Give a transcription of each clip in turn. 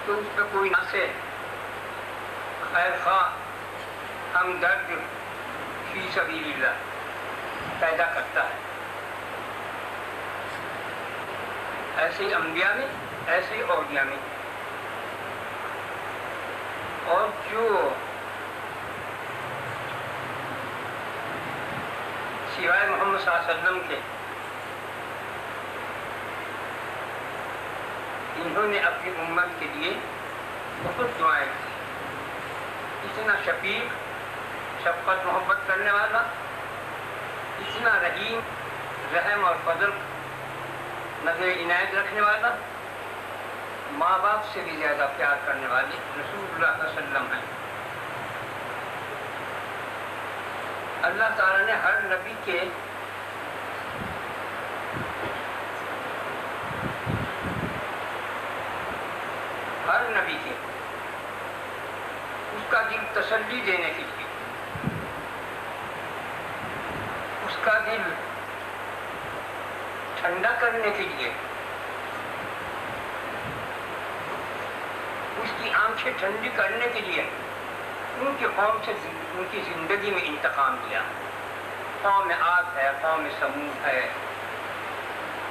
تو اس پہ کوئی نہ سے خیر خواہ ہمدرد فی سبیل اللہ پیدا کرتا ہے. ایسے انبیاء میں ایسے اولیاء میں. اور جو سوائے محمد صلی اللہ علیہ وسلم کے انہوں نے اپنی امت کے لیے بہت دعائیں کی. اتنا شفیق شفقت محبت کرنے والا, اتنا رحیم رحم اور فضل نظر عنایت رکھنے والا, ماں باپ سے بھی زیادہ پیار کرنے والے رسول اللہ صلی اللہ علیہ وسلم ہیں. اللہ تعالیٰ نے ہر نبی کے اس کا دل تسلی دینے کے لیے, اس کا دل ٹھنڈا کرنے کے لیے, اس کی آنکھیں ٹھنڈی کرنے کے لیے ان کی قوم سے ان کی زندگی میں انتقام دیا. قوم عاد ہے, قوم سمود ہے,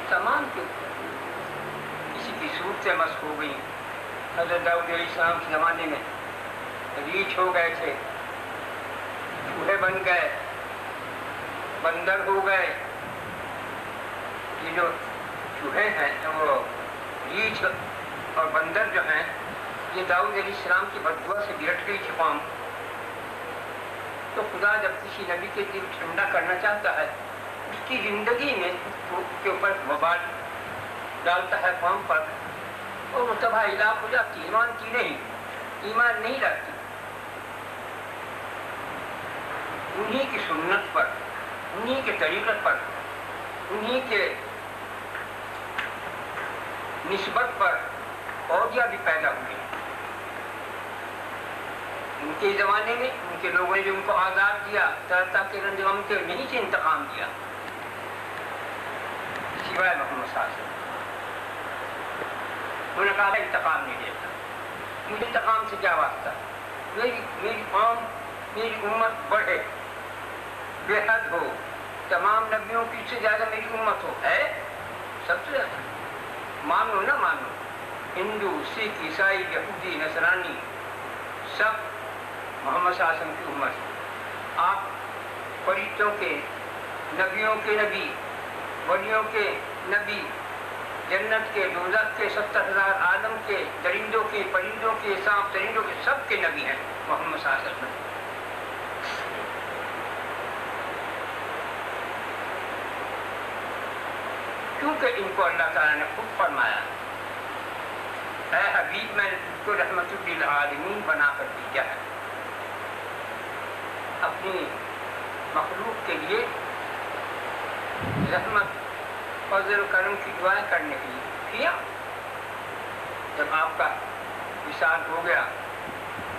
تمام کے اسی کی صورتیں مس ہو گئیں. حضرت داؤد علیہ السلام کے زمانے میں ریچھ ہو گئے تھے, چوہے بن گئے, بندر ہو گئے. یہ جو چوہے ہیں وہ ریچھ اور بندر جو ہیں یہ داؤد علیہ السلام کی بددعا سے گرٹ گئی تھی قوم. تو خدا جب کسی نبی کے دل ٹھنڈا کرنا چاہتا ہے اس کی زندگی میں اس کے اوپر وبال ڈالتا ہے قوم پر, اور وہ تباہ ہلاک ہو جاتی, ایمان کی نہیں, ایمان نہیں رکھتی. انہی کی سنت پر, انہی کے طریقت پر, انہی کے نسبت پر اولیاء بھی پیدا ہوئے. ان کے زمانے میں ان کے لوگوں نے جو ان کو آزاد دیا طرح کے رنج غم کے نہیں سے انتقام دیا سوائے محمد صلی اللہ علیہ وسلم. انہوں نے کہا انتقام نہیں دیتا, مجھے انتقام سے کیا واسطہ, میری قوم میری امت بڑھے, بے حد ہو, تمام نبیوں کی سے زیادہ میری امت ہو, ہے سب سے زیادہ. مانو نہ مانو, ہندو سکھ عیسائی یہودی نصرانی سب محمد صلی اللہ علیہ وسلم کی امت. آپ فرشتوں کے, نبیوں کے نبی, ولیوں کے نبی, جنت کے, دوزخ کے, 70,000 عالم کے, درندوں کے, پرندوں کے, سانپ درندوں کے, سب کے نبی ہیں محمد صلی اللہ علیہ وسلم. کیونکہ ان کو اللہ تعالیٰ نے خود فرمایا, اے حبیب میں نے تجھ کو رحمت للعالمین بنا کر بھیجا ہے, اپنی مخلوق کے لیے رحمت فضل و کرم کی دعائیں کرنے کے لیے کیا. جب آپ کا وصال ہو گیا,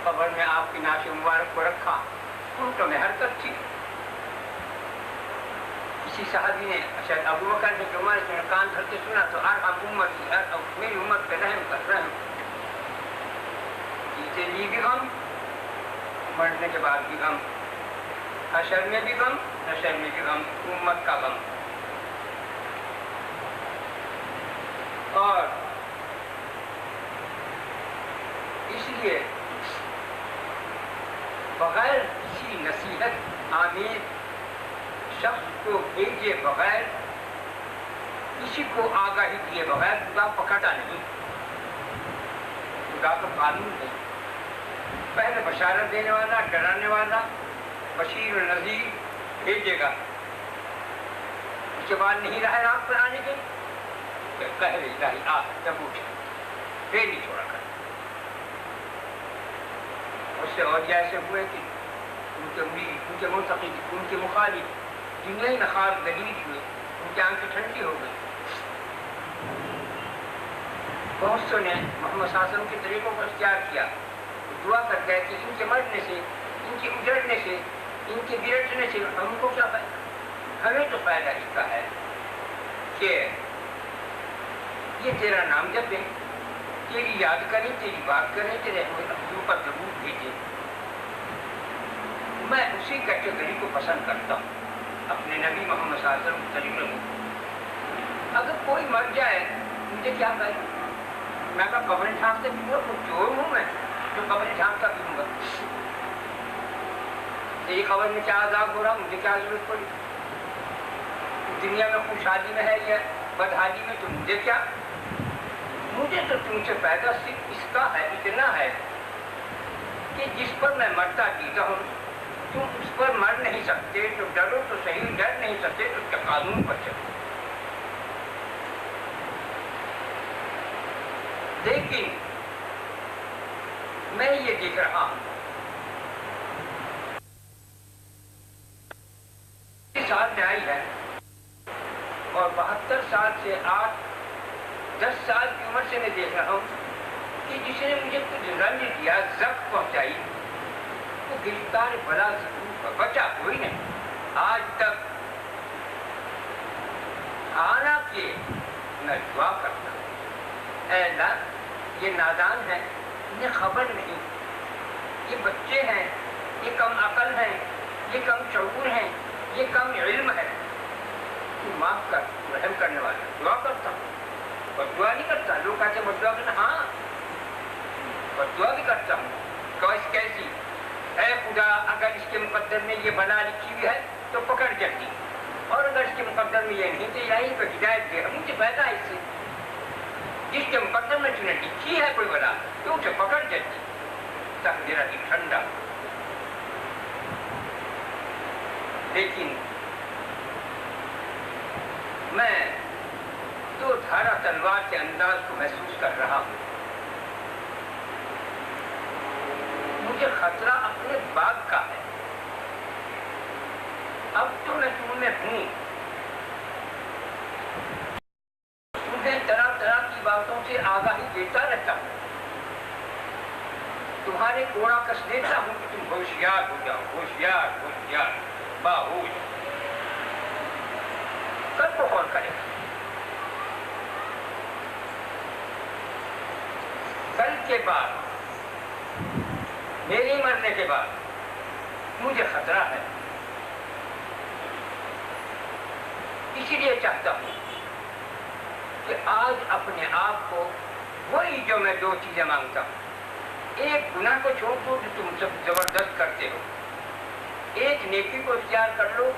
قبر میں آپ کی ناش مبارک کو رکھا, اونٹوں میں حرکت تھی. کسی صحابی نے شاید ابو بکر نے کہ عمر نے کان دھر کے سنا تو ارحم امتی, میری امت پہ رحم کر, رحم. جیتے لی بھی غم, مرنے کے بعد بھی غم, حشر میں بھی غم, نشر میں بھی غم, امت کا غم. اور اس لیے بغیر کسی نصیحت آمیز شخص کو بھیجے بغیر, کسی کو آگاہی دیے بغیر خدا پکڑا نہیں. خدا کا قانون ہے, پہلے بشارت دینے والا, ڈرانے والا, بشیر و نذیر بھیجے گا, اس کے بعد نہیں رہے راہ پر آنے کے, کہہ رہی آ جب اٹھے پھر نہیں چھوڑا کر. اس سے اور ایسے ہوئے کہ ان کے مرید, ان کے منتقد, ان کے مخالف دنیا ہی نخار دلیل ہوئے, ان کی آنکھیں ٹھنڈی ہو گئی. بہت سے نے محمد صلی اللہ علیہ وسلم کے طریقوں کو اختیار کیا, دعا کر گئے کہ ان کے مرنے سے, ان کے اجڑنے سے, ان کے گرٹنے سے ہم کو کیا فائدہ. ہمیں تو فائدہ اس کا ہے کہ یہ تیرا نام جب دیں, تیری یاد کریں، تیری بات کریں، تیرے ابو پر ضرور بھیجے. میں اسی کیٹیگری کو پسند کرتا ہوں اپنے نبی محمد صلی اللہ علیہ وسلم کو. اگر کوئی مر جائے مجھے کیا کرے؟ میں کہا قبریں ڈھانکتے پیوں، کچھ چور ہوں میں جو قبریں ڈھانکتا پیوں گا؟ تیری قبر میں کیا عذاب ہو رہا، مجھے کیا ضرورت پڑی؟ دنیا میں خوشحالی میں ہے یا بدحالی میں تو مجھے کیا؟ مجھے تو تم سے پیدا صرف اس کا ہے، اتنا ہے کہ جس پر میں مرتا جیتا ہوں تم اس پر مر نہیں سکتے، تو ڈرو تو صحیح، ڈر نہیں سکتے تو اس کے قانون پر چلو. لیکن میں یہ دیکھ رہا ہوں سال میں آئی ہے اور 72 سال سے 8-10 سال کی عمر سے میں دیکھ رہا ہوں کہ جس نے مجھے کچھ رنج دیا، زخم پہنچائی، وہ گرفتار بلا ضرور بچا کوئی نہیں. آج تک آنا کہ میں دعا کرتا ہوں، اے اللہ یہ نادان ہے، انہیں خبر نہیں، یہ بچے ہیں، یہ کم عقل ہیں، یہ کم شعور ہیں، یہ کم علم ہے، تو معاف کر، رحم کرنے والا. دعا کرتا ہوں، بدعا نہیں کرتا. لوگ کہتے ہیں بدعا کرنا، ہاں بدعا بھی کرتا ہوں. کیسی؟ اے خدا اگر اس کے مقدر میں یہ بلا لکھی ہوئی ہے تو پکڑ جلدی، اور اگر اس کے مقدر میں یہ نہیں تو یہیں پہ ہدایت دے. مجھے پیدا ہے اس سے، جس کے مقدر میں تم نے لکھی ہے کوئی بلا تو اسے پکڑ جلدی تک میرا دل ٹھنڈا. لیکن میں دو دھارا تلوار کے انداز کو محسوس کر رہا ہوں. مجھے خطرہ اپنے باغ کا ہے. اب تو میں تم میں ہوں، تمہیں طرح طرح کی باتوں سے آگاہی دیتا رہتا ہوں، تمہارے کوڑا کس دیتا ہوں کہ تم ہوشیار ہو جاؤ، ہوشیار ہوشیار باہوش. کل کو کون کرے گا؟ کل کے بعد، میری مرنے کے بعد مجھے خطرہ ہے. اسی لیے چاہتا ہوں کہ آج اپنے آپ کو وہی جو میں دو چیزیں مانگتا ہوں، ایک گناہ کو چھوڑ دو جو تم سب زبردست کرتے ہو، ایک نیکی کو اختیار کر لو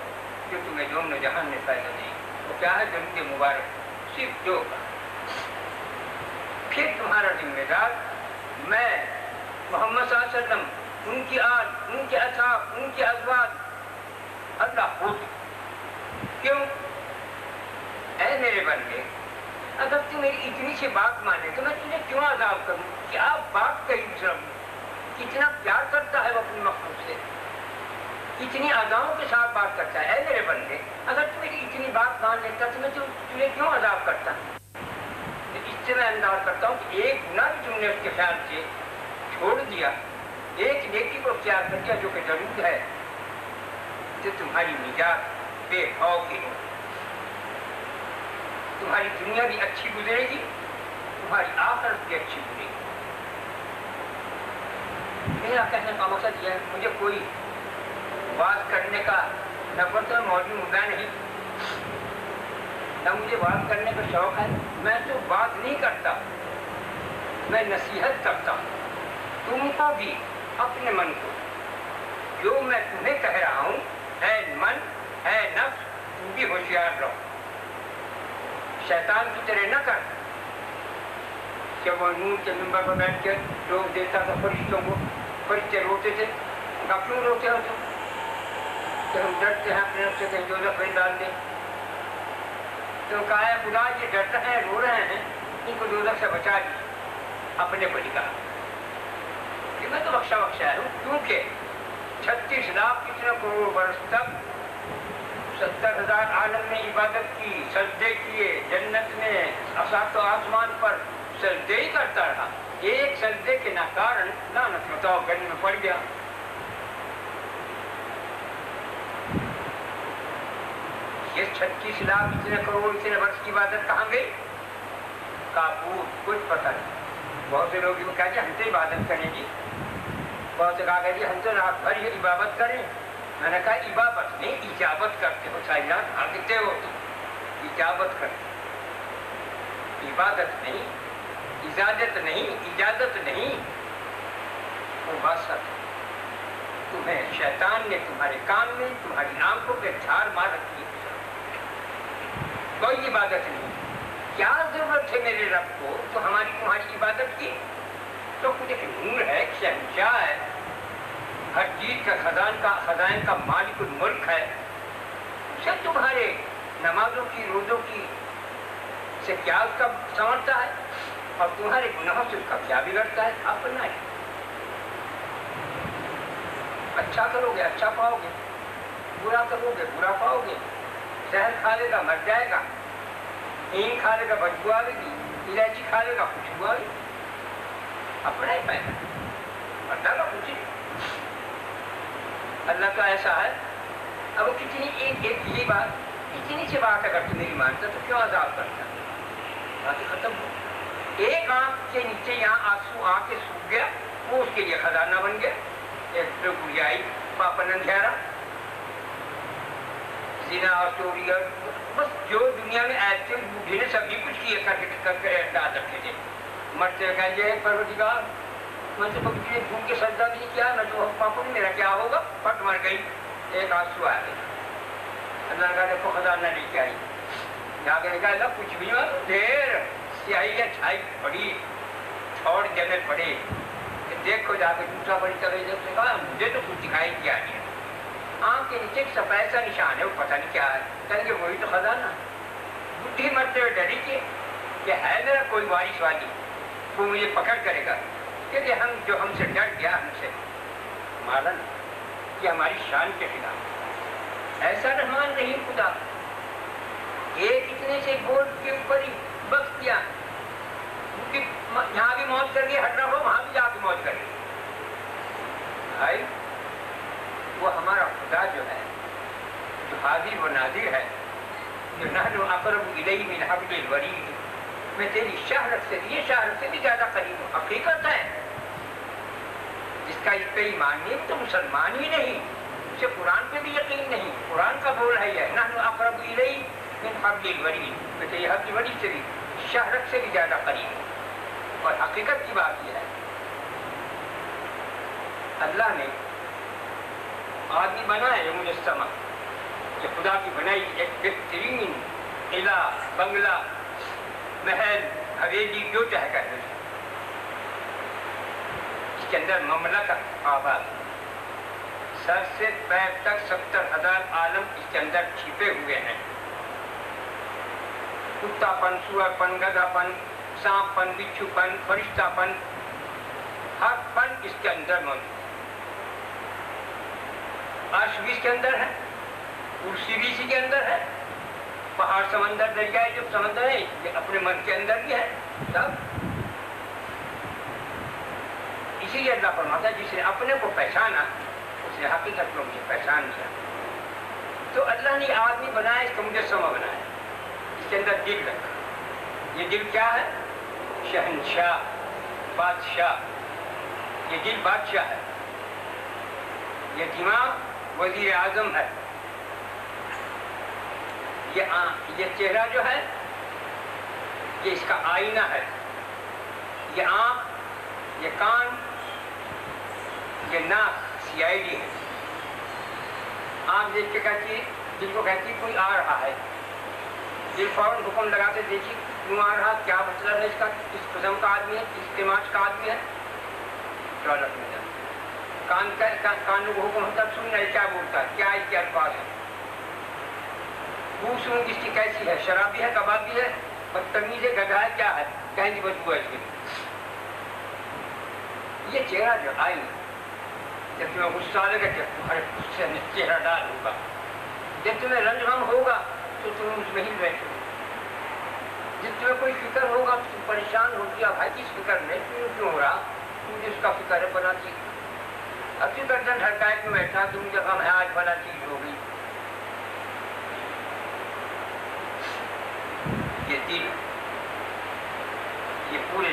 جو تمہیں دونوں جہان میں فائدہ دے. وہ کیا ہے؟ درود مبارک. صرف دو کا. پھر تمہارا ذمہ دار میں محمد صلی اللہ علیہ وسلم، ان کی آل، ان کے اصحاب، ان کے ازواج، اللہ خود. کیوں؟ اے میرے بندے، اگر تم میری اتنی سی بات مانے تو میں تجھے کیوں عذاب کروں؟ کیا بات کہی دوسرا؟ کتنا پیار کرتا ہے وہ اپنی مخلوق سے، اتنی اداؤں کے ساتھ بات کرتا ہے. اے میرے بندے، اگر تم میری اتنی بات مان لیتا تو میں تجھے کیوں عذاب کرتا؟ اس سے میں انداز کرتا ہوں کہ ایک گناہ بھی تم نے اس کے خیال سے چھوڑ دیا، ایک نیکی کو اختیار کر دیا جو کہ ضرور ہے، تو تمہاری نجات بے خوف ہی ہو. تمہاری دنیا بھی اچھی گزرے گی، تمہاری آخرت بھی اچھی گزرے گی. میرا کہنے کا مقصد یہ ہے، مجھے کوئی بات کرنے کا نہ کوئی موضوع مدعا نہیں، نہ مجھے بات کرنے کا شوق ہے. میں تو بات نہیں کرتا، میں نصیحت کرتا ہوں تم کو بھی، اپنے من کو. جو میں تمہیں کہہ رہا ہوں، اے من، اے نفس، تم بھی ہوشیار رہو. شیطان کی طرح نہ کر. جب وہ نور کے ممبر پر بیٹھ کے روک دیتا تھا فرشتوں کو، فرشتے روتے تھے. اب کیوں روتے ہو تم؟ کہ ہم ڈرتے ہیں اپنے نفس سے کہیں دوزخ میں ڈال دیں. تو کہا ہے خدا یہ ڈرتے ہیں، رو رہے ہیں، ان کو دوزخ سے بچا دی. اپنے کو نکالا کہ میں تو بخشا ہوں، کیونکہ 36 لاکھ کتنے کروڑ برس تک 70,000 عالم میں عبادت کی، سجدے کیے، جنت میں سات آسمان پر سجدے ہی کرتا رہا. ایک سجدے کے ناکارن لعنت بتاؤ گن میں پڑ گیا. یہ 36 لاکھ اتنے کروڑ اتنے برس کی عبادت کہاں گئی؟ کافور، کچھ پتہ نہیں. بہت سے لوگ کہا جی ہم سے عبادت کریں گی، بہت سے کہا جی ہم سے رات بھر یہ عبادت کریں. میں نے کہا عبادت نہیں اجابت کرتے ہو، سائنات بھاگتے ہو تم، اجابت کرتے، عبادت نہیں، اجازت نہیں، اجازت نہیں. وہ بات سچ، تمہیں شیطان نے تمہارے کان میں تمہاری آنکھوں پہ دھار مار رکھی، کوئی عبادت نہیں. کیا ضرورت ہے میرے رب کو تو ہماری تمہاری عبادت کی؟ تو خود ایک نور ہے، ایک شہنشاہ ہے، ہر چیز کا خزائن کا مالک الملک ہے. اسے تمہارے نمازوں کی روزوں کی سے کیا اس کا سمجھتا ہے، اور تمہارے گناہوں سے اس کا کیا بگڑتا ہے؟ اپنا ہے. اچھا کرو گے اچھا پاؤ گے، برا کرو گے برا پاؤ گے. زہر کھا لے گا مر جائے گا، ہینگ کھا لے گا بدبو آئے گی، الائچی کھا لے گا خوشبو آئے گی. اپنا ہی پیدا، اللہ کا کچھ نہیں. اللہ کا ایسا ہے. اب وہ کتنی ایک یہ بات، اتنی سی بات اگر تم میری مانتا تو کیوں عذاب کرتا؟ بات ختم ہو. ایک آنکھ کے نیچے یہاں آنسو آ کے سوکھ گیا، وہ اس کے لیے خزانہ بن گیا. ایک گڑیائی پاپن اندھیرا، زنا اور چوری اور بس جو دنیا میں ایسے بوڑھے نے سبھی کچھ کیے کر کے ڈال رکھے تھے. مرتے کہیے پروردگار میں تو کبھی بھوک کے سجدہ نہیں کیا، میں تو پاپا میرا کیا ہوگا، پٹ مر گئی. ایک آنسو آ گئی. اللہ کا دیکھو خزانہ لے کے آئی، جا کے کہا اللہ کچھ بھی مت دیر سیاہی یا چھائی پڑی چھوڑ جنے پڑے. دیکھو جا کے دوسرا بڑی طرح سے کہا مجھے تو کچھ دکھائی دیا نہیں. آنکھ کے نیچے ایک سفید سا نشان ہے، وہ پتہ نہیں کیا ہے. کہیں گے وہی تو خزانہ. بڈھی مرتے ہوئے ڈری کہ ہے میرا کوئی وارث والی وہ مجھے پکڑ کرے گا، کیونکہ ہم سے ڈر گیا، ہم سے مالا نہیں، یہ ہماری شان کے خلاف. ایسا رحمان نہیں خدا، ایک اتنے سے بورڈ کے اوپر ہی بخش دیا. یہاں بھی موت کر کے ہٹ رہا ہو، وہاں بھی جا کے موت کر گے. بھائی وہ ہمارا خدا جو ہے، جو حاضر و ناظر ہے، جو نحن اقرب الیہ من حبل الورید، میں تیری شہرت سے یہ شہرت سے بھی زیادہ قریب ہوں. حقیقت ہے جس کا اس پہ ایمان نہیں تو مسلمان ہی نہیں، اسے قرآن پہ بھی یقین نہیں. قرآن کا بول ہے یہ نحن اقرب الیہ من حبل الورید، میں تیری حبل الورید سے بھی شہرت سے بھی زیادہ قریب ہوں. اور حقیقت کی بات یہ ہے اللہ نے آدمی بنایا ہے مجسمہ، یہ خدا کی بنائی ایک بہترین قلعہ، بنگلہ، محل، حویلی جو چاہے کہہ دیں، اس کے اندر مملکت آباد، سر سے پیر تک 70,000 عالم اس کے اندر چھپے ہوئے ہیں. کتا پن، سور پن، گدھا پن، سانپ پن، بچھو پن، فرشتہ پن، ہر پن اس کے اندر موجود. عرش بھی اس کے اندر ہے، کرسی بھی اسی کے اندر ہے، پہاڑ، سمندر، دریائے جو سمندر ہے یہ اپنے من کے اندر بھی ہے سب. اسی لیے اللہ فرماتا ہے جس نے اپنے کو پہچانا اس نے حقیقت کو مجھے پہچان کیا. تو اللہ نے آدمی بنایا، اس کا مجسمہ بنایا، اس کے اندر دل رکھا. یہ دل کیا ہے؟ شہنشاہ، بادشاہ. یہ دل بادشاہ ہے، یہ دماغ وزیر اعظم ہے. یہ چہرہ جو ہے یہ اس کا آئینہ ہے. یہ آنکھ، یہ کان، یہ ناک CID ہے. آنکھ دیکھ کے کہتی ہے، دل کو کہتی کوئی آ رہا ہے، دل فوراً حکم لگاتے دیکھیے کیوں آ رہا، کیا مطلب ہے اس کا، کس قسم کا آدمی ہے، کس سماج کا آدمی ہے. دولت میں جاتا کان کو حکم ہوتا سننا ہے کیا بولتا ہے، کیا اس کے الفاظ ہے. بو سنوں اس کی کیسی ہے، شرابی ہے، کبابی ہے، بدتمیز ہے، گدھا ہے، کیا ہے، کہیں گی بدبو ہے اس میں. یہ چہرہ جو آئی جب تمہیں غصہ آئے گا کہ تمہارے غصے میں چہرہ ڈال ہوگا، جب تمہیں رنج غم ہوگا تو تم اس میں ہی بیٹھو گے، جب تمہیں کوئی فکر ہوگا تو تم پریشان ہو گیا بھائی کس فکر میں کیوں ہو رہا، تم اس کا فکر ہے بنا چیز. اب کی گردن ہٹائے کیوں بیٹھا، تم جب ہم آج بنا چیز ہو گئی. یہ دل، یہ پورے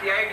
CID,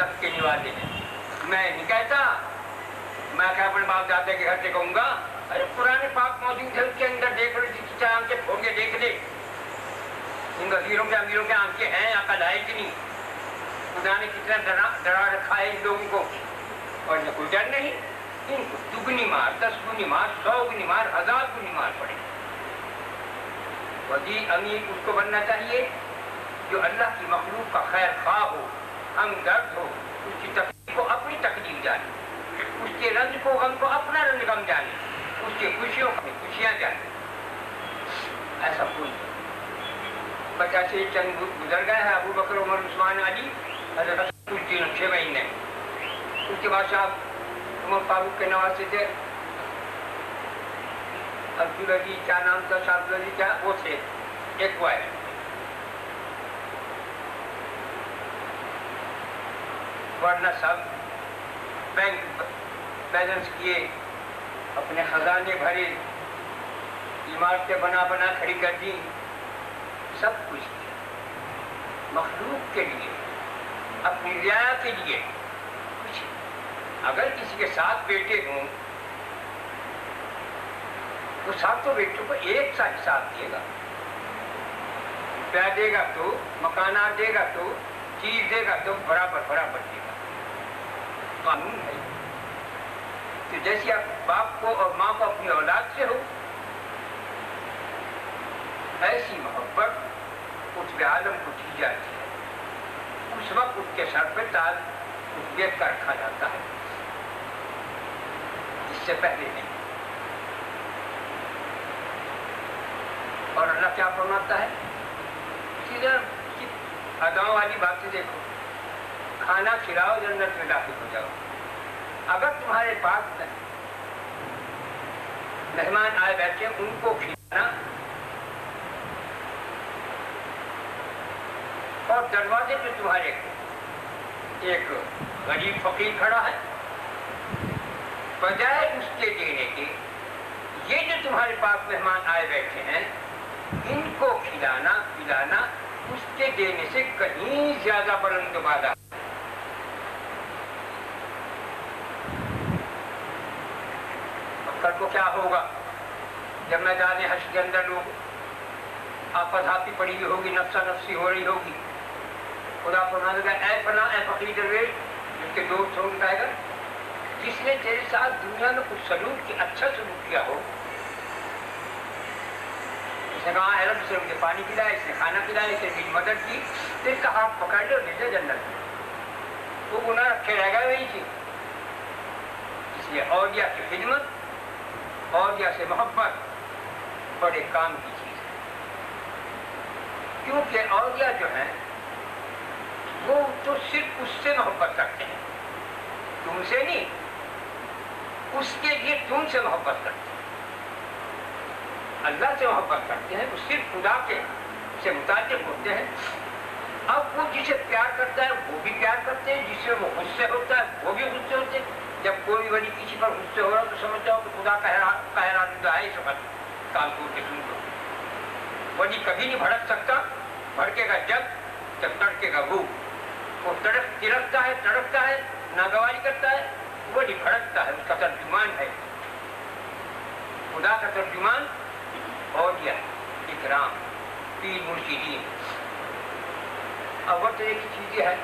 دوزخ کے نوازے ہیں. میں نہیں کہتا, میں کیا اپنے باپ دادا کے گھر سے کہوں گا؟ ارے قرآن پاک موجود ہے, اس کے اندر دیکھ لو, جس کی آنکھیں کھول کے دیکھ لے. ان وزیروں کے امیروں کے آنکھیں ہیں, عقل ہے کہ نہیں؟ خدا نے کتنا ڈرا رکھا ہے ان لوگوں کو, اور نہ کوئی ڈر نہیں. ان کو دگنی مار, 10 گنی مار, 100 گنی مار, 1000 گنی مار پڑے. وزیر امیر اس کو بننا چاہیے جو اللہ کی مخلوق کا خیر خواہ ہو, ہمدرد ہو, اس کی تکلیف کو اپنی تکلیف جانے, اس کے رنج کو غم کو اپنا رنج غم جانے, اس کی خوشیوں کو خوشیاں جانے. ایسا کوئی 50 سے چند گزر گئے ہیں, ابو بکر, عمر, عثمان, علی, حضرت کچھ دن 6 مہینے. اس کے بعد صاحب عمر فاروق کے نواسے تھے, عبدالعزیز, کیا نام تھا صاحب عبدالعزیز, کیا وہ تھے, ایک وہ ہے. ورنہ سب بینک بیلنس کیے, اپنے خزانے بھرے, عمارتیں بنا بنا کھڑی کر دی, سب کچھ کیا مخلوق کے لیے, اپنی رعایا کے لیے. کچھ اگر کسی کے 7 بیٹے ہوں, وہ 7 بیٹوں کو ایک سا حساب دے گا, روپیہ دے گا تو, مکانات دے گا تو, چیز دے گا تو برابر برابر دے گا. قانون ہے. تو جیسے آپ باپ کو اور ماں کو اپنی اولاد سے ہو, ایسی محبت قطب عالم کو دی جاتی ہے. اس وقت اس کے سر پہ تاج دیکھ کر رکھا جاتا ہے, اس سے پہلے نہیں. اور اللہ کیا فرماتا ہے؟ اسی طرح اداؤں والی باتیں دیکھو, کھانا کھلاؤ جنت میں داخل ہو جاؤ. اگر تمہارے پاس مہمان آئے بیٹھے, ان کو کھلانا, اور دروازے پہ تمہارے ایک غریب فقیر کھڑا ہے, بجائے اس کے دینے کے, یہ جو تمہارے پاس مہمان آئے بیٹھے ہیں, ان کو کھلانا پلانا اس کے دینے سے کہیں زیادہ بلند بالا. کل کو کیا ہوگا جب میدان حشر کے اندر لوگ آپس آپی پڑی ہوئی ہوگی, نفسا نفسی ہو رہی ہوگی. خدا فرمائے گا, اے فلاں, اے فقیر درویش, جن کے دوست ہوں, کہے گا جس نے تیرے ساتھ دنیا میں کچھ سلوک کیا, اچھا سلوک کیا ہو, اس نے کہا اے رب, اس نے مجھے پانی پلایا, اس نے کھانا پلایا, اس نے میری مدد کی, تو اس کا ہاتھ پکڑ لے اور لے جا جنت میں. وہ گناہ رکھے رہ گا وہی چیز. اس لیے اولیاء کی خدمت, اولیاء سے محبت بڑے کام کی چیز ہے. کیونکہ اولیاء جو ہیں وہ تو صرف اس سے محبت کرتے ہیں, تم سے نہیں. اس کے لیے تم سے محبت کرتے ہیں, اللہ سے محبت کرتے ہیں. وہ صرف خدا کے سے متعلق ہوتے ہیں. اب وہ جسے پیار کرتا ہے وہ بھی پیار کرتے ہیں, جس سے وہ غصے ہوتا ہے وہ بھی غصے ہوتے ہیں. جب کوئی ولی کسی پر غصے ہو رہا تو سمجھتا ہو کہ خدا قہرآلودہ ہے, اس وقت کان کھول کے سن لو. ولی کبھی نہیں بھڑک سکتا, بھڑکے گا جب تڑکے گا وہ تڑکتا ہے, تڑکتا ہے, ناگواری کرتا ہے. ولی بھڑکتا ہے, اس کا ترجمان ہے. خدا کا ترجمان اولیاء, اکرام, پیر, مرشدین. اب وہ طرح کی چیزیں ہیں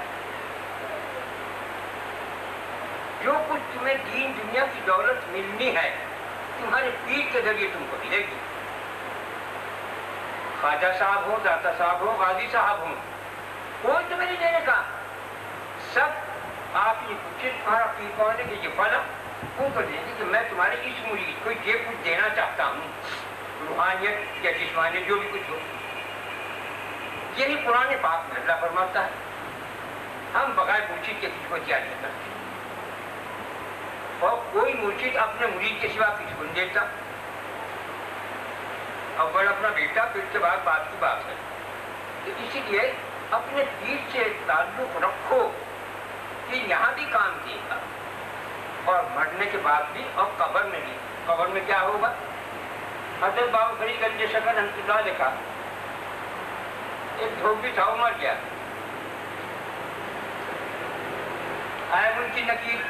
جو کچھ تمہیں دین دنیا کی دولت ملنی ہے, تمہارے پیر کے ذریعے تم کو ملے گی. خواجہ صاحب ہو, داتا صاحب ہو, غازی صاحب ہوں, کوئی تمہیں نہیں دینے کا. سب آپ یہ پوچھے تمہارا پیر کون ہے کہ یہ فلاں, ان کو دیں گے کہ میں تمہارے اس مرید کو یہ کچھ دینا چاہتا ہوں, روحانیت یا جسمانیت جو بھی کچھ ہو. یہی قرآن پاک میں اللہ فرماتا ہے. ہم بغیر مرشد کے کسی کو دیا نہیں کرتے, اور کوئی مرشد اپنے مرید کے سوا کسی کو نہیں دیتا. اول اپنا بیٹا, پھر کے بعد بات کی بات ہے. تو اسی لیے اپنے پیر سے تعلق رکھو کہ یہاں بھی کام کیے گا, اور مرنے کے بعد بھی, اور قبر میں بھی. قبر میں کیا ہوگا؟ حضرت بابا فرید گنج شکر رحمۃ اللہ علیہ کا ایک دھوبی تھا, وہ مر گیا. ان کی نکیر.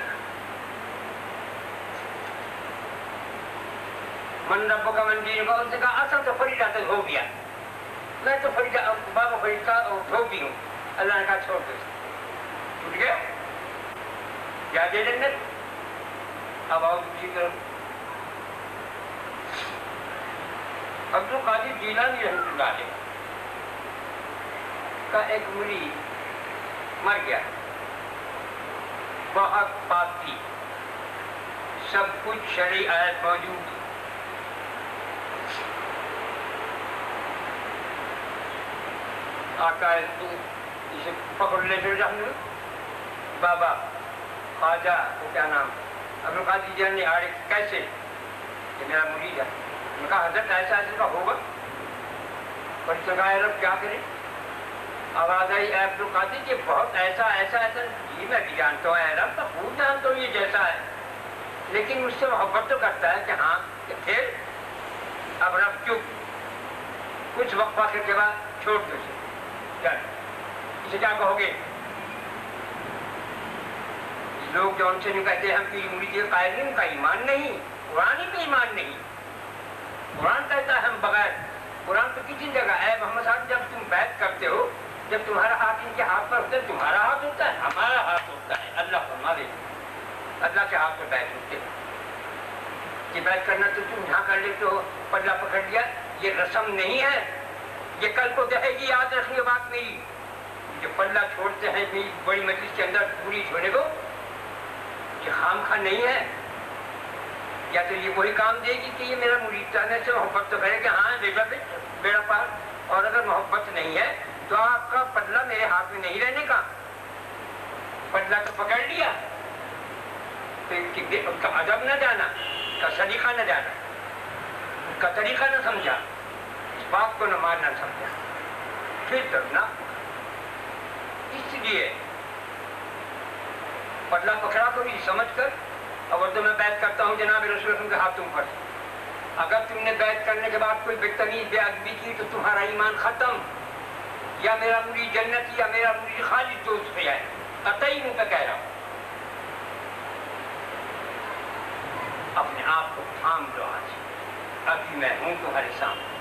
من رب کا من دین کا. اس نے کہا اصل تو فریدہ تک ہو گیا, میں تو فریدہ بابا فرید کا دھوبی ہوں. اللہ نے کہا چھوڑ دو, چھوٹ گیا. کیا دے جنت. اب آؤ دوسری طرف. عبد القادر جیلانی رحمۃ اللہ علیہ کا ایک مرید مر گیا, بہت پاک تھی, سب کچھ شرعی آیت موجود. آقا اسے پکڑ لیتے ہوئے بابا خواجہ وہ کیا نام عبد القادر جیلانی آڑے کیسے, یہ میرا مرید ہے. انہوں نے کہا حضرت ایسا ایسا کا ہوگا. پر سگائے رب کیا کرے. آواز آئی اے عبد القادر کہ بہت ایسا ایسا ایسا. جی میں بھی جانتا ہوں, اے رب تو خوب جانتا ہوں یہ جیسا ہے, لیکن مجھ سے محبت تو کرتا ہے کہ ہاں. کہ پھر اب رب چپ, کچھ وقفہ کے بعد چھوڑ دو اسے. اسے کیا کہو گے. لوگ جو ان سے نہیں کہتے ہم کی مرید قائل نہیں, ان کا ایمان نہیں, قرآن ہی پہ ایمان نہیں. قرآن کہتا ہے ہم بغیر. قرآن تو کسی جگہ ہے محمد صاحب جب تم بیعت کرتے ہو, جب تمہارا ہاتھ ان کے ہاتھ پر ہوتا ہے, تمہارا ہاتھ ہوتا ہے, ہمارا ہاتھ ہوتا ہے. اللہ فرما دے اللہ کے ہاتھ پر بیعت ہوتے ہیں. کہ بیعت کرنا تو تم یہاں کر لیتے ہو, پلہ پکڑ لیا, یہ رسم نہیں ہے. یہ کل کو رہے گی, یاد رکھنی بات میری. جو پلہ چھوڑتے ہیں بڑی مجلس کے اندر پوری چھوڑنے کو, یہ خام خواہ نہیں ہے. یا تو یہ وہی کام دے گی کہ یہ میرا مرید چاہنے سے محبت تو کرے کہ ہاں بیڑا پار, اور اگر محبت نہیں ہے تو آپ کا پلہ میرے ہاتھ میں نہیں رہنے کا. پلہ تو پکڑ لیا, اس کا ادب نہ جانا, اس کا سلیقہ نہ جانا, اس کا طریقہ نہ سمجھا, اس بات کو نہ ماننا سمجھا, پھر ڈرنا. اس لیے پلہ پکڑا کو بھی سمجھ کر. اور تو میں بیعت کرتا ہوں جناب رسول اللہ کے ہاتھوں پر. اگر تم نے بیعت کرنے کے بعد کوئی بدتمیز بے ادبی کی تو تمہارا ایمان ختم. یا میرا مرید جنت یا میرا مرید خالص دوست پہ ہے, قطعی منہ پہ کہہ رہا ہوں. اپنے آپ کو تھام لو. آج ابھی میں ہوں تمہارے سامنے,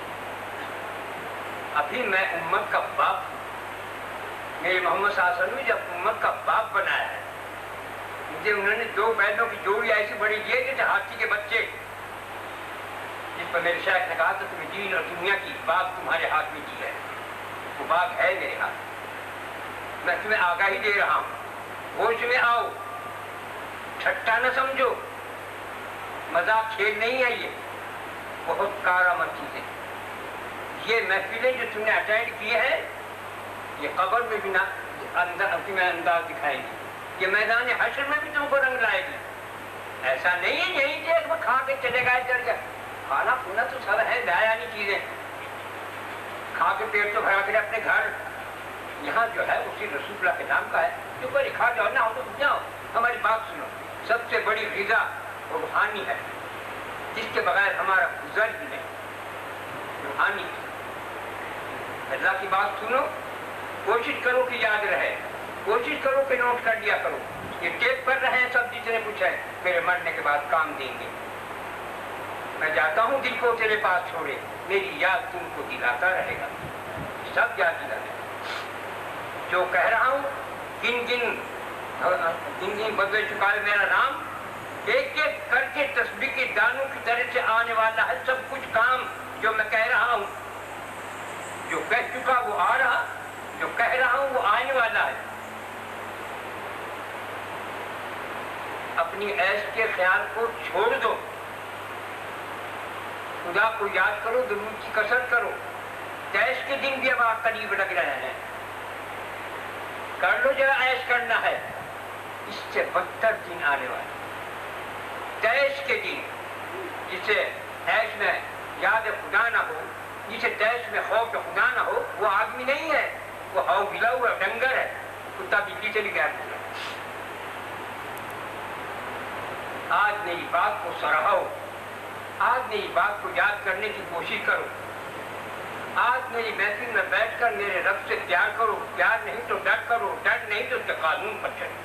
ابھی میں امت کا باپ ہوں. میرے محمد صلی اللہ علیہ وسلم نے جب امت کا باپ بنایا ہے, مجھے انہوں نے 2 بیلوں کی جوڑی ایسی بڑی دی ہے جیسے ہاتھی کے بچے, جس پر میرے شیخ نے کہا تھا تمہیں دین اور دنیا کی باغ تمہارے ہاتھ میں دی ہے. وہ باغ ہے میرے ہاتھ. میں تمہیں آگاہی دے رہا ہوں, ہوش میں آؤ, ٹھٹا نہ سمجھو, مذاق کھیل نہیں ہے. یہ بہت کارآمد چیزیں. یہ محفلیں جو تم نے اٹینڈ کی ہے, یہ قبر میں بھی تمہیں انداز دکھائے گی, یہ میدان حشر میں بھی تم کو رنگ لائے گی. ایسا نہیں ہے یہی دیکھ میں کھا کے چلے گئے چل گیا. کھانا پینا تو سب ہے, دایانی چیزیں کھا کے پیٹ تو بھرا کر اپنے گھر. یہاں جو ہے اسی رسول اللہ کے نام کا ہے, جو کوئی کھا جاؤ نہ ہو تو جاؤ. ہماری بات سنو, سب سے بڑی غذا روحانی ہے, جس کے بغیر ہمارا گزر ہی نہیں. روحانی اللہ کی بات سنو, کوشش کرو کہ یاد رہے, کوشش کرو کہ نوٹ کر لیا کرو. یہ ٹیپ پر رہے ہیں سب, جتنے کچھ ہے میرے مرنے کے بعد کام دیں گے. میں جاتا ہوں دل کو تیرے پاس چھوڑے, میری یاد تم کو دلاتا رہے گا. سب یاد دلا دے. جو کہہ رہا ہوں گن گن بدل چکا ہے میرا نام, ایک ایک کر کے تسبیح کے دانوں کی طرح سے آنے والا ہے سب کچھ کام جو میں کہہ رہا ہوں. جو کہہ چکا وہ آ رہا, جو کہہ رہا ہوں وہ آنے والا ہے. اپنی عیش کے خیال کو چھوڑ دو, خدا کو یاد کرو, درود کی کثرت کرو. عیش کے دن بھی اب آپ قریب لگ رہے ہیں, کر لو جرا عیش کرنا ہے. اس سے بدتر دن آنے والے. عیش کے دن جسے عیش میں یاد خدا نہ ہو, جسے عیش میں خوف خدا نہ ہو, وہ آدمی نہیں ہے, وہ ہاؤ گلا ہوا ڈنگر ہے. کتا بلی چلی گیا. آج میری بات کو سراہو, آج میری بات کو یاد کرنے کی کوشش کرو. آج میری محفل میں بیٹھ کر میرے رب سے پیار کرو. پیار نہیں تو ڈر کرو, ڈر نہیں تو اس کے قانون پر چلو.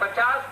50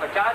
50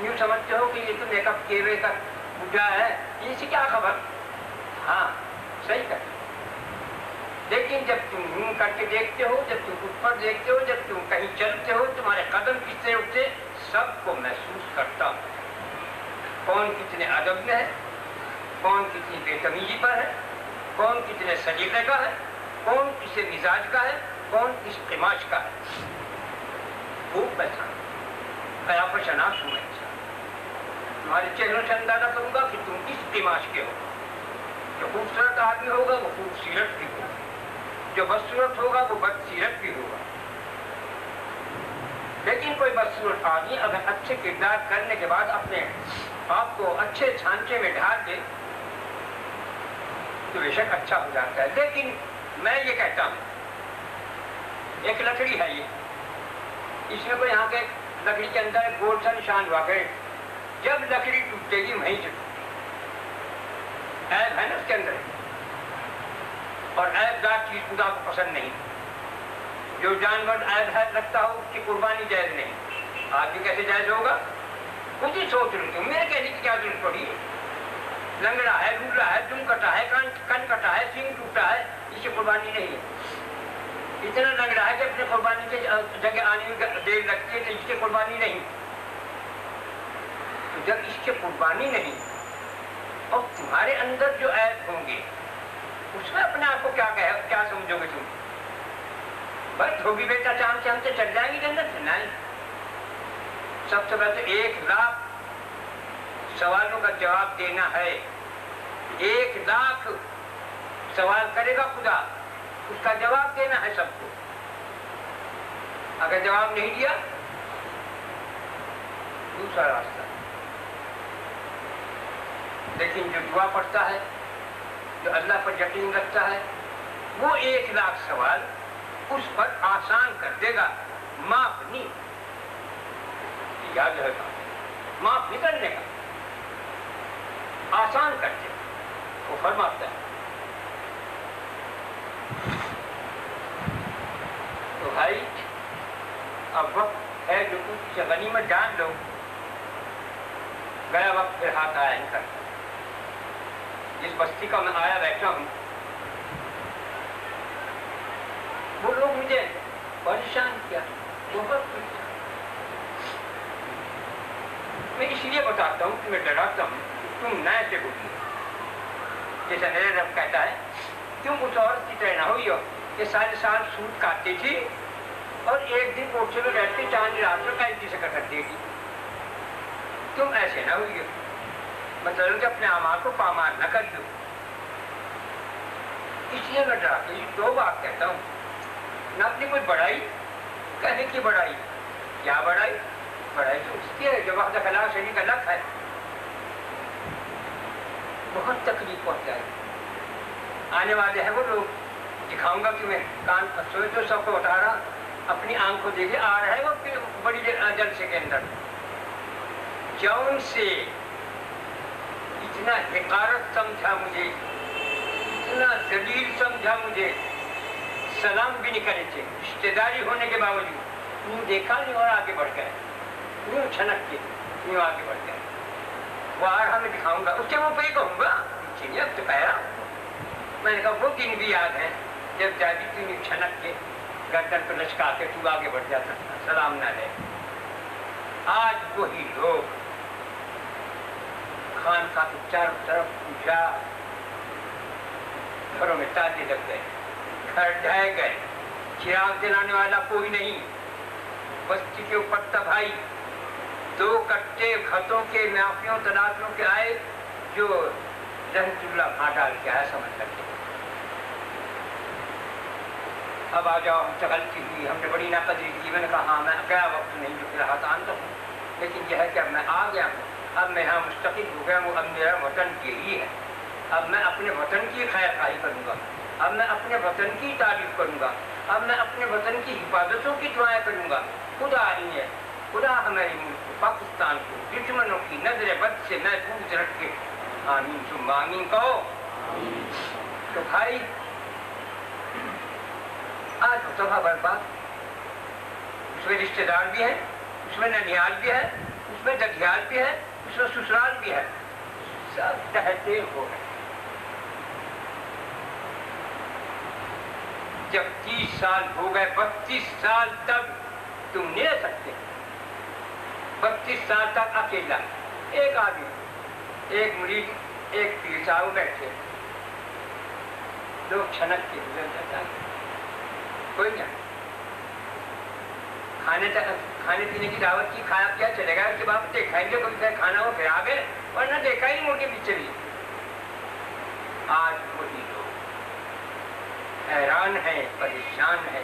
یوں سمجھتے ہو کہ یہ تو میک اپ کیے ہوئے کا بوڑھا ہے، اس سے کیا خبر؟ ہاں صحیح کرتے، لیکن جب تم منہ کر کے دیکھتے ہو، جب تم اوپر دیکھتے ہو، جب تم کہیں چلتے ہو، تمہارے قدم کس طرح اٹھتے، سب کو محسوس کرتا ہوں، کون کتنے ادب میں ہے، کون کتنی بے تمیزی پر ہے، کون کتنے سلیقے کا ہے، کون کس مزاج کا ہے، کون کس قماش کا ہے، خوب پہچان قیاف شناس ہوں میں تمہارے چہروں سے اندازہ کروں گا کہ تم کس قماش کے ہو۔ جو خوبصورت آدمی ہوگا وہ خوبصورت بھی ہوگا، جو بدصورت ہوگا وہ بدسیرت بھی ہوگا، لیکن کوئی بدصورت آدمی اگر اچھے کردار کرنے کے بعد اپنے آپ کو اچھے چھانچے میں ڈھال دے تو بے شک اچھا ہو جاتا ہے۔ لیکن میں یہ کہتا ہوں ایک لکڑی ہے، یہ اس میں کوئی یہاں کے لکڑی کے اندر ایک گول سا نشان ہوا کرے، جب لکڑی ٹوٹے گی وہیں سے عیب ہے نا اس کے اندر، اور عیب دار چیز خدا کو پسند نہیں۔ جو جانور عیب ہے رکھتا ہو اس کی قربانی جائز نہیں، آدمی کیسے جائز ہوگا؟ خود ہی سوچ لوں تم، میرے کہنے کی کیا ضرورت پڑی ہے؟ لنگڑا ہے، لولا ہے، دم کٹا ہے، کن کٹا ہے، سینگ ٹوٹا ہے، اس کی قربانی نہیں ہے۔ اتنا لنگڑا ہے کہ اپنے قربانی کے جگہ آنے میں دیر لگتی ہے تو اس کی قربانی نہیں۔ تو جب اس کی قربانی نہیں اور تمہارے اندر جو عیب ہوں گے اس میں اپنے آپ کو کیا سمجھو گے تم؟ بس ہوگی بیٹا چاند سے ہم سے چل جائیں گے جنت سے؟ نہیں، سب سے پہلے 1,00,000 سوالوں کا جواب دینا ہے۔ 1,00,000 سوال کرے گا خدا، اس کا جواب دینا ہے سب کو۔ اگر جواب نہیں دیا دوسرا راستہ، لیکن جو دعا پڑھتا ہے، جو اللہ پر یقین رکھتا ہے، وہ 1,00,000 سوال اس پر آسان کر دے گا، معاف نہیں، یاد رہے گا، معاف نہیں کرنے کا، آسان کر دے گا۔ وہ فرماتا ہے تو بھائی اب وقت ہے جو کچھ غنیمت جان لو، گیا وقت پھر ہاتھ آیا نہیں کرتا۔ جس بستی کا میں آیا بیٹھا ہوں وہ لوگ مجھے پریشان کیا، بہت پریشان۔ میں اس لیے بتاتا ہوں کہ میں ڈراتا ہوں کہ تم نئے سے گزرو، جیسا میرے رب کہتا ہے تم اس عورت کی طرح نہ ہوئی ہو کہ سارے سال سود کاٹتی تھی اور ایک دن کوٹھے میں بیٹھ کے چاند رات میں قیدی سے کر دے گی، تم ایسے نہ ہوئی ہو، مطلب کہ اپنے اعمال کو پامال نہ کر دو۔ اس لیے میں ڈرا کے 2 بات کہتا ہوں، نہ اپنی کوئی بڑائی کہنے کی بڑائی، کیا بڑائی؟ بڑائی تو اس کی ہے جو وحدہ لا شریک لہ ہے، بہت تکلیف پہنچائے۔ آنے والے ہیں وہ لوگ، دکھاؤں گا کہ میں کان سوچ تو سب کو اٹھا رہا، اپنی آنکھ کو دیکھے آ رہا ہے وہ بڑی جلسے کے اندر، جون سے اتنا حقارت سمجھا مجھے، اتنا ذلیل سمجھا مجھے، سلام بھی نہیں کرے تھے رشتے داری ہونے کے باوجود، یوں دیکھا نہیں اور آگے بڑھ گئے، یوں چھنک کے یوں آگے بڑھ گئے۔ وہ آ رہا میں دکھاؤں گا، اس کے منہ پہ ہی کہوں گا چینی اب تو کہہ رہا ہوں۔ میں نے کہا وہ دن بھی یاد ہے جب جاتی تھی یوں چھنک کے گردن پہ لچکا کے تو آگے بڑھ جاتا تھا، سلام نہ لے۔ آج وہی لوگ خان کا چاروں طرف پوچھا، گھروں میں تالے لگ گئے، گھر ڈھہ گئے، چراغ جلانے والا کوئی نہیں، بستی کے اوپر تباہی، 2 کٹے خطوں کے معافیوں تلاشوں کے آئے جو رحمت اللہ بھاں ڈال کے آیا، سمجھ لگے اب آ جاؤ، ہم سے غلطی ہوئی، ہم نے بڑی ناقدری کی۔ میں نے کہا ہاں میں گیا وقت نہیں جو پھر ہاتھ آنتا ہوں، لیکن یہ ہے کہ اب میں آ گیا ہوں، اب میں یہاں مستقل ہو گیا ہوں، اب میرا وطن یہی ہے، اب میں اپنے وطن کی خیر خواہی کروں گا، اب میں اپنے وطن کی تعریف کروں گا، اب میں اپنے وطن کی حفاظتوں کی دعائیں کروں گا۔ خدا ہے، خدا ہمارے ملک کو، پاکستان کو دشمنوں کی نظر بد سے محفوظ رکھے، آمین ثم آمین کہو۔ تو بھائی آج مصطفیٰ برباد، اس میں رشتے دار بھی ہیں، اس میں ننیال بھی ہے، اس میں ددھیال بھی ہے، اس میں سسرال بھی ہے، سب ٹہتے ہو گئے۔ جب 30 سال ہو گئے، 32 سال تک تم نہیں رہ سکتے، 32 سال تک اکیلا، ایک آدمی، ایک مریض، ایک پیر صاحب بیٹھے، لوگ چھنک کے گزر جاتا ہے، کوئی نہیں۔ کھانے پینے کی دعوت کی، کھایا کیا چلے گا، اس کے بعد دیکھا ہی کوئی کھانا ہو پھر آ گئے، ورنہ دیکھا ہی موٹے پیچھے بھی۔ آج وہی لوگ حیران ہے، پریشان ہے،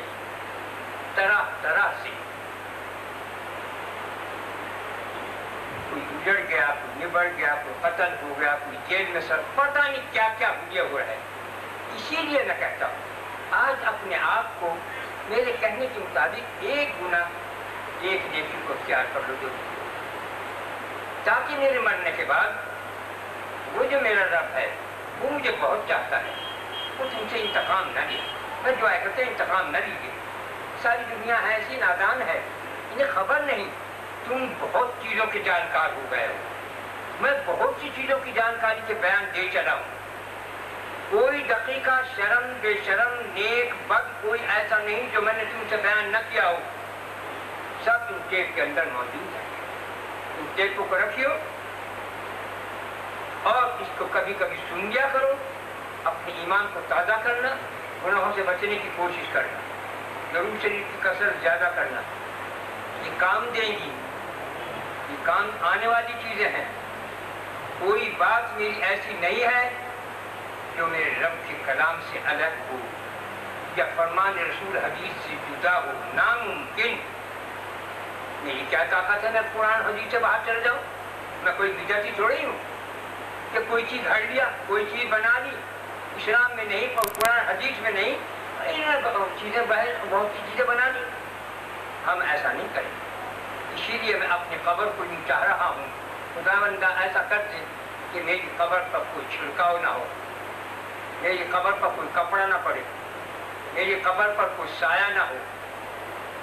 طرح طرح سے، کوئی اجڑ گیا، کوئی نبڑ گیا، کوئی قتل ہو گیا، کوئی جیل میں سر، پتہ نہیں کیا کیا ہو رہا ہے۔ اسی لیے میں کہتا ہوں آج اپنے آپ کو میرے کہنے کے مطابق 1 گناہ 1 نیکی کو اختیار کر لو، تاکہ میرے مرنے کے بعد وہ جو میرا رب ہے وہ مجھے بہت چاہتا ہے، وہ تم سے انتقام نہ لے۔ میں دعا کرتے انتقام نہ لیجیے، ساری دنیا ایسی نادان ہے، انہیں خبر نہیں تم بہت چیزوں کے جانکار ہو گئے ہو، میں بہت سی چیزوں کی جانکاری کے بیان دے چلا ہوں، کوئی دقیقہ شرم بے شرم نیک بد کوئی ایسا نہیں جو میں نے تم سے بیان نہ کیا ہو، سب تم ٹیپ کے اندر موجود ہے۔ تم ٹیپ کو رکھیو اور اس کو کبھی کبھی سن لیا کرو، اپنے ایمان کو تازہ کرنا، گناہوں سے بچنے کی کوشش کرنا، ضرور شریف کی کثرت زیادہ کرنا، یہ کام دیں گی، یہ کام آنے والی چیزیں ہیں۔ کوئی بات میری ایسی نہیں ہے جو میرے رب کے کلام سے الگ ہو یا فرمان رسول حدیث سے جدا ہو، ناممکن۔ میری کیا طاقت ہے میں قرآن حدیث سے باہر چل جاؤں؟ میں کوئی بدعتی تھوڑی ہوں کہ کوئی چیز گھڑ لیا، کوئی چیز بنا لی، اسلام میں نہیں، قرآن حدیث میں نہیں، چیزیں بہت سی چیزیں بنا لی، ہم ایسا نہیں کریں۔ اسی لیے میں اپنی قبر کو یوں چاہ رہا ہوں، خداوندہ ایسا کر دے کہ میری قبر پر کوئی چھڑکاؤ نہ ہو، میری قبر پر کوئی کپڑا نہ پڑے، میری قبر پر کوئی سایہ نہ ہو،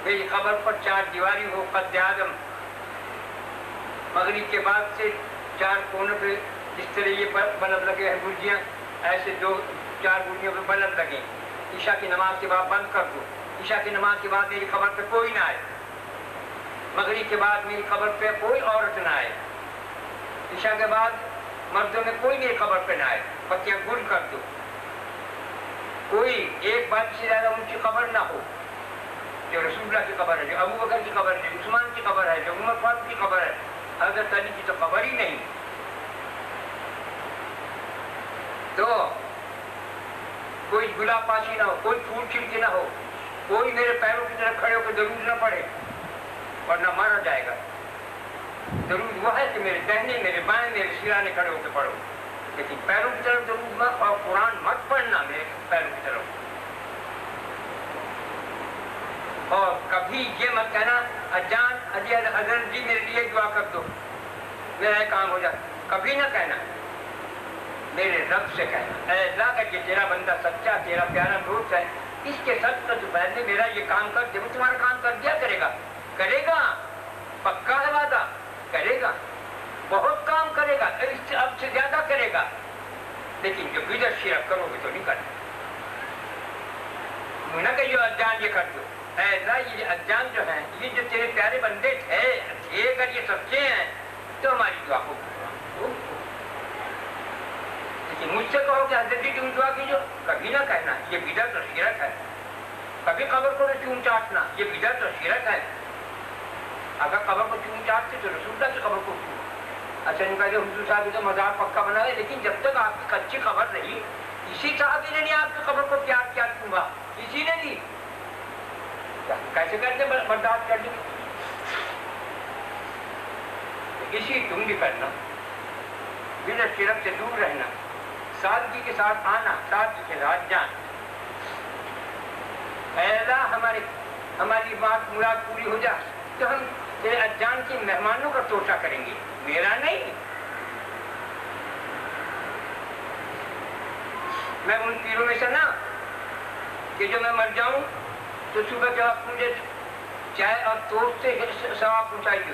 میری قبر پر 4 دیواری ہو قد آدم، مغرب کے بعد سے 4 کونوں پہ جس طرح یہ بلب لگے ہیں برجیاں، ایسے 2-4 برجیوں پہ بلب لگے، عشاء کی نماز کے بعد بند کر دو، عشاء کی نماز کے بعد میری قبر پہ کوئی نہ آئے، مغرب کے بعد میری قبر پہ کوئی عورت نہ آئے، عشاء کے بعد مردوں میں کوئی میری قبر پہ نہ آئے، بتیاں گل کر دو، کوئی ایک بات سے زیادہ اونچی قبر نہ ہو، جو رسول اللہ کی قبر ہے، جو ابو بکر کی قبر ہے، جو عثمان کی قبر ہے، جو عمر فاروق کی قبر ہے، حضرت علی کی تو قبر ہی نہیں۔ تو کوئی گلاب پاشی نہ ہو، کوئی پھول چھڑکی نہ ہو، کوئی میرے پیروں کی طرف کھڑے ہو کے درود نہ پڑھے ورنہ مارا جائے گا۔ درود وہ ہے کہ میرے دہنے میرے بائیں میرے سرانے کھڑے ہو کے پڑھو، لیکن پیروں کی طرف درود مت اور قرآن مت پڑھنا میرے پیروں کی طرف۔ اور کبھی یہ مت کہنا اجان حضرت جی میرے لیے دعا کر دو میرا یہ کام ہو جائے، کبھی نہ کہنا، میرے رب سے کہنا اے اللہ کا یہ تیرا بندہ سچا تیرا پیارا دوست ہے، اس کے سچ کا جو پہلے میرا یہ کام کر دے، وہ تمہارا کام کر دیا کرے گا، کرے گا، پکا ہے وعدہ، کرے گا، بہت کام کرے گا، اس سے اب سے زیادہ کرے گا، لیکن جو بدعت شرک کرو گے تو نہیں کرنا۔ نہ کہ جو اجان یہ کر دو، اے اللہ یہ اجان جو ہیں یہ جو تیرے پیارے بندے تھے اگر یہ سچے ہیں تو ہماری دعا کو لیکن مجھ سے کہو کہ حضرت جی تم دعا کیجو، کبھی نہ کہنا، یہ بدعت اور شرک ہے۔ کبھی قبر کو نہ چوم چاٹنا، یہ بدعت اور شرک ہے۔ اگر قبر کو چوم چاٹتے تو رسول اللہ کی قبر کو چوم۔ اچھا نہیں کہتے حضور صاحب تو مزار پکا بنا ہے، لیکن جب تک آپ کی کچی قبر رہی، اسی صحابی نے نہیں آپ کی قبر کو پیار کیا چوما، اسی نے نہیں، کیسے کرتے برداشت کر دیں؟ اسی تم بھی کرنا، بدعت شرک سے دور رہنا، سادگی کے ساتھ آنا، سادگی کے ساتھ جانا۔ اے اللہ ہماری بات مراد پوری ہو جائے تو ہم تیرے اجان کے مہمانوں کا توشہ کریں گے، میرا نہیں۔ میں ان پیروں میں سے نہ کہ جو میں مر جاؤں تو صبح کے وقت مجھے چائے اور توست سے ثواب پہنچائی دو،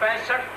65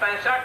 65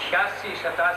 86 87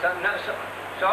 100।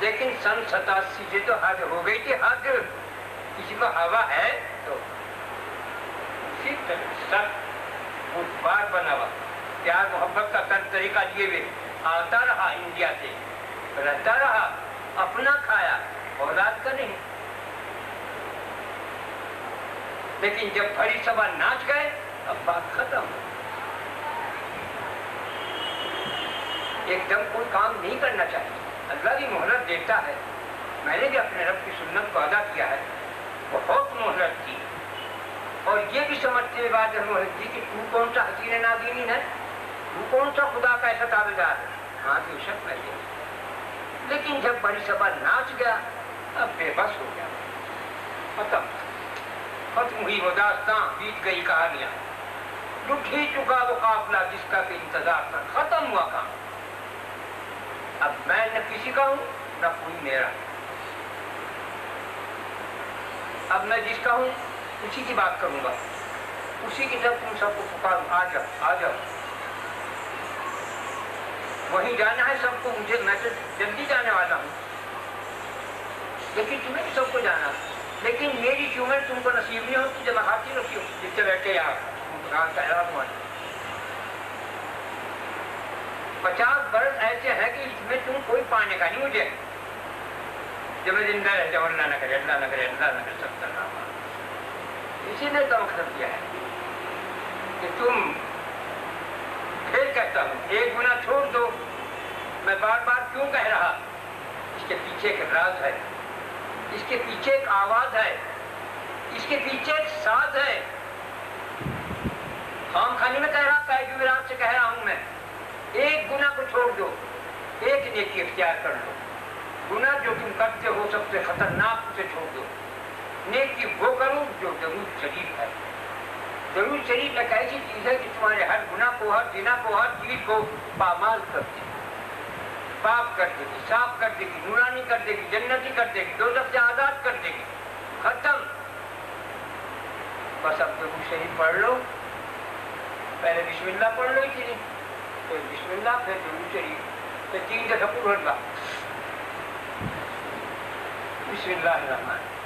لیکن سن 87 سے تو حد ہو گئی تھی، حد کسی کو ہوا ہے تو اسی سب بار بنا ہوا پیار محبت کا طریقہ لیے ہوئے آتا رہا، انڈیا سے رہتا رہا، اپنا کھایا، اولاد کا نہیں۔ لیکن جب بھری سبھا ناچ گئے اب بات ختم۔ ایک دم کوئی کام نہیں کرنا چاہیے، اللہ بھی مہلت دیتا ہے۔ میں نے بھی اپنے رب کی سنت کو ادا کیا ہے، بہت مہلت کی، اور یہ بھی سمجھتے ہوئے بات مہلت دی کہ تو کون سا حسین ناظرین ہے، تو کون سا خدا کا ایسا تابعدار ہے۔ ہاں بے شک میں یہ، لیکن جب بڑی سبھا ناچ گیا اب بے بس ہو گیا، ختم ہوئی وہ داستان، بیت گئی کہانیاں، لٹ ہی چکا وہ قافلہ جس کا کہ انتظار تھا، ختم ہوا کام۔ اب میں نہ کسی کا ہوں نہ کوئی میرا، اب میں جس کا ہوں اسی کی بات کروں گا، اسی کی طرف تم سب کو پکاروں، آ جاؤ آ جاؤ، وہیں جانا ہے سب کو مجھے، میں تو جلدی جانے والا ہوں، لیکن تمہیں بھی سب کو جانا، لیکن میری عمر تم کو نصیب نہیں ہوتی جب میں خاطر رکھی ہوں جتنے بیٹھے یار کا اعلان ہوا۔ 50 برس ایسے ہیں کہ اس میں تم کوئی پانے کا نہیں مجھے، جب میں زندہ رہ جاؤں، اللہ نہ کرے اللہ نہ کرے اللہ نہ کرے، سب کرنا۔ اسی نے تو مقصد کیا ہے کہ تم، پھر کہتا ہوں ایک گناہ چھوڑ دو، میں بار بار کیوں کہہ رہا، اس کے پیچھے ایک راز ہے، اس کے پیچھے ایک آواز ہے، اس کے پیچھے ایک ساز ہے۔ خام خانے میں کہہ رہا، قائد جمعرات سے کہہ رہا ہوں میں، ایک گناہ کو چھوڑ دو، ایک نیکی اختیار کر لو۔ گناہ جو تم کرتے ہو سب سے خطرناک اسے چھوڑ دو، نیکی وہ کرو جو ضرور شریف ہے۔ ضرور شریف ایک ایسی چیز ہے کہ تمہارے ہر گناہ کو، ہر زنا کو، ہر چیز کو پامال کر دے گی، پاک کر دے گی، صاف کر دے گی، نورانی کر دے گی، جنتی کر دے گی، دوزخ سے آزاد کر دے گی، ختم۔ بس اب ضرور شریف پڑھ لو، پہلے بسم اللہ پڑھ لو اسی دن، پھر بسم اللہ، پھر ضرور شریف، پھر 3 دفعہ پڑھ لو۔ بسم اللہ الرحمن الرحیم۔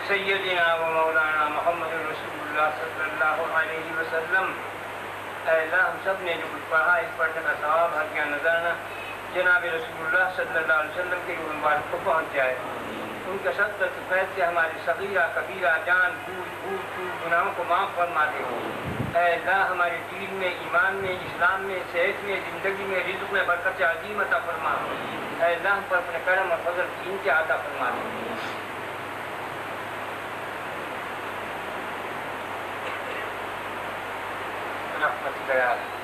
سیدنا و مولانا محمد رسول اللہ صلی اللہ علیہ وسلم۔ اے اللہ ہم سب نے جو کچھ پڑھا اس پڑھنے کا ثواب ہر کیا نظرانہ جناب رسول اللہ صلی اللہ علیہ وسلم کے روح مبارک کو پہنچ جائے، ان کے صدقۃ فیض سے ہماری صغیرہ کبیرہ جان بوجھ بھول چوک گناہوں کو معاف فرما دے۔ اے اللہ ہمارے دین میں، ایمان میں، اسلام میں، صحت میں، زندگی میں، رزق میں برکت عظیم عطا فرما۔ اے اللہ ہم پر اپنے کرم اور فضل دین کے عطا فرما دے۔ رحمت